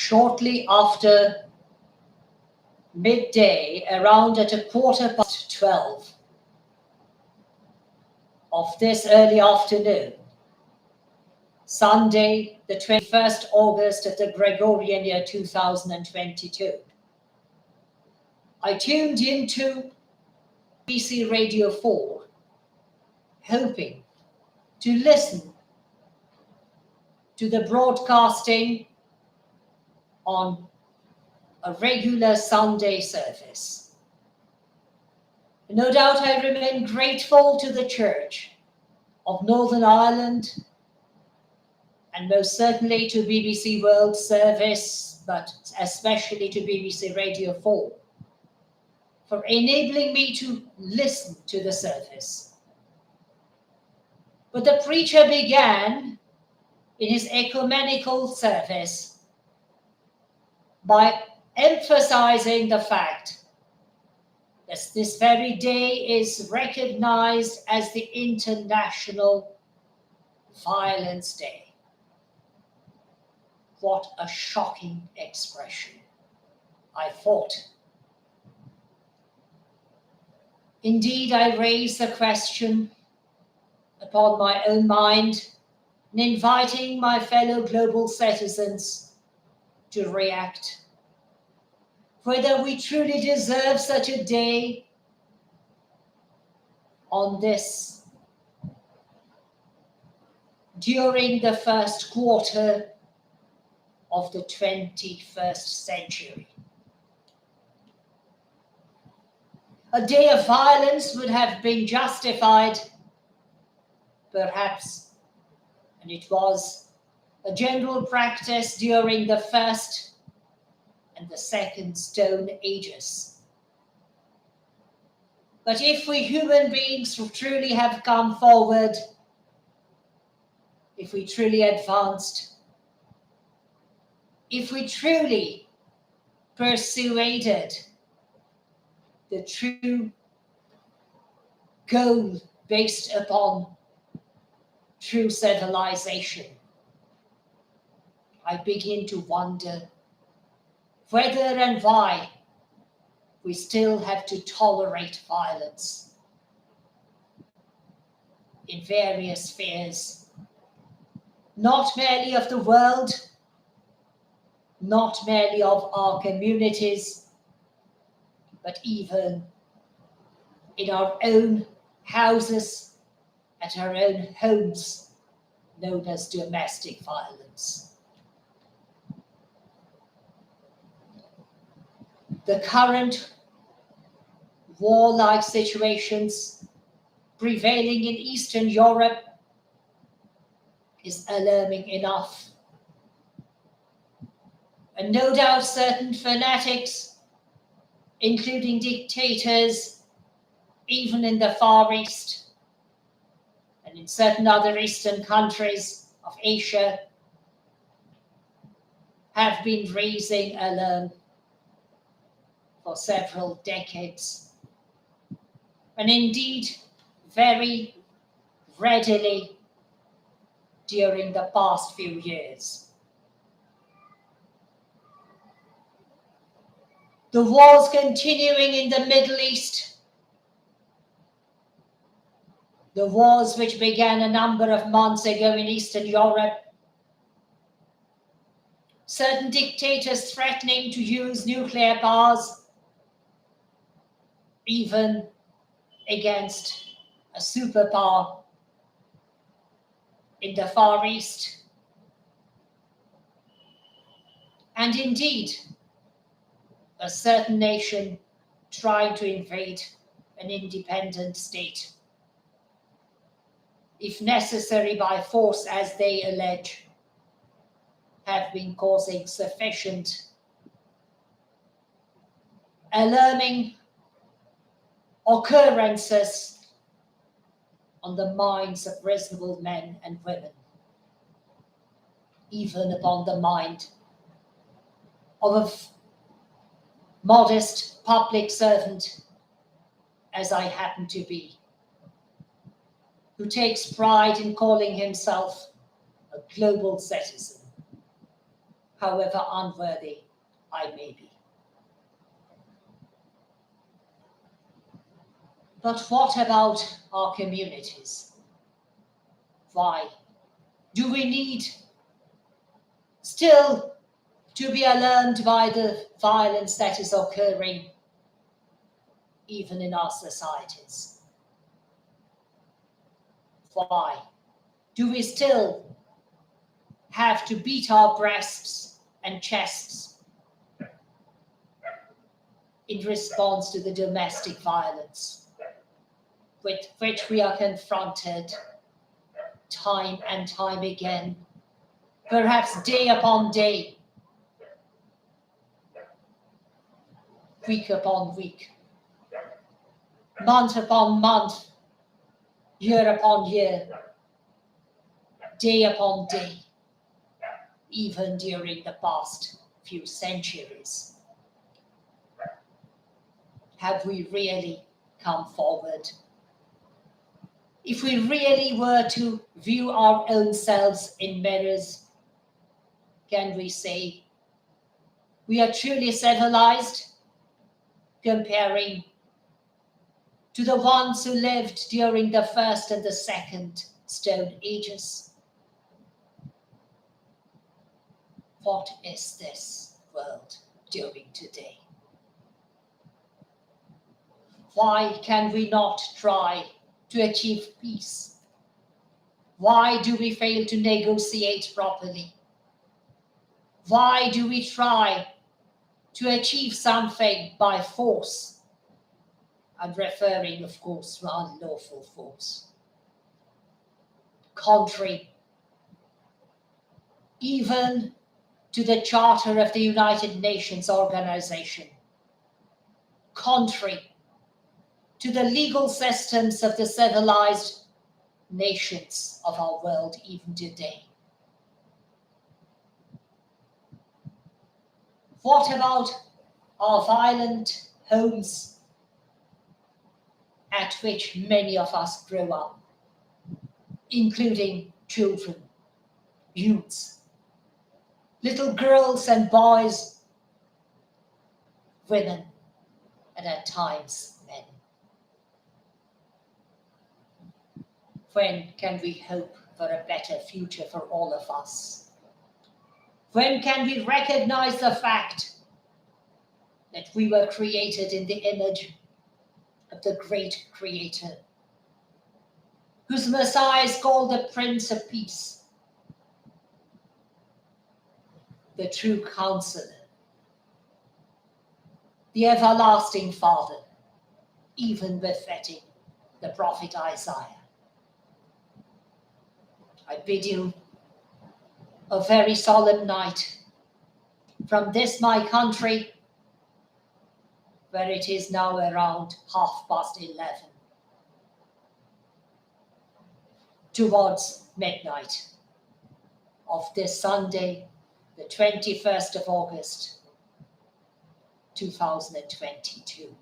shortly after midday, around at 12:15 of this early afternoon, Sunday, the 21st August of the Gregorian year 2022. I tuned into BBC Radio 4, hoping to listen to the broadcasting on a regular Sunday service. No doubt I remain grateful to the Church of Northern Ireland and most certainly to BBC World Service, but especially to BBC Radio 4, for enabling me to listen to the service. But the preacher began in his ecumenical service by emphasizing the fact that this very day is recognized as the International Violence Day. What a shocking expression, I thought. Indeed, I raised the question upon my own mind in inviting my fellow global citizens to react. Whether we truly deserve such a day on this, during the first quarter of the 21st century. A day of violence would have been justified, perhaps, and it was a general practice during the First and the Second Stone Ages. But if we human beings truly have come forward, if we truly advanced, if we truly persuaded the true goal based upon true civilization, I begin to wonder whether and why we still have to tolerate violence in various spheres, not merely of the world, not merely of our communities, but even in our own houses, at our own homes, known as domestic violence. The current warlike situations prevailing in Eastern Europe is alarming enough. And no doubt certain fanatics, including dictators, even in the Far East and in certain other Eastern countries of Asia, have been raising alarm for several decades, and indeed very readily during the past few years. The wars continuing in the Middle East, the wars which began a number of months ago in Eastern Europe, certain dictators threatening to use nuclear powers, even against a superpower in the Far East, and indeed a certain nation trying to invade an independent state, if necessary by force as they allege, have been causing sufficient alarming occurrences on the minds of reasonable men and women, even upon the mind of a modest public servant, as I happen to be, who takes pride in calling himself a global citizen. however unworthy I may be. But what about our communities? Why do we need still to be alarmed by the violence that is occurring even in our societies? Why do we still have to beat our breasts and chests in response to the domestic violence with which we are confronted time and time again, perhaps day upon day, week upon week, month upon month, year upon year, day upon day, even during the past few centuries? Have we really come forward? If we really were to view our own selves in mirrors, can we say we are truly civilized, comparing to the ones who lived during the first and the second Stone Ages? What is this world doing today? Why can we not try to achieve peace? Why do we fail to negotiate properly? Why do we try to achieve something by force? I'm referring, of course, to unlawful force. Contrary even to the Charter of the United Nations Organization, contrary to the legal systems of the civilized nations of our world even today. What about our violent homes at which many of us grow up, including children, youths, little girls and boys, women, and at times men? When can we hope for a better future for all of us? When can we recognize the fact that we were created in the image of the great Creator, whose Messiah is called the Prince of Peace, the true Counselor, the everlasting Father, even befitting the prophet Isaiah? I bid you a very solemn night from this my country, where it is now around 11:30, towards midnight of this Sunday, the 21st of August, 2022.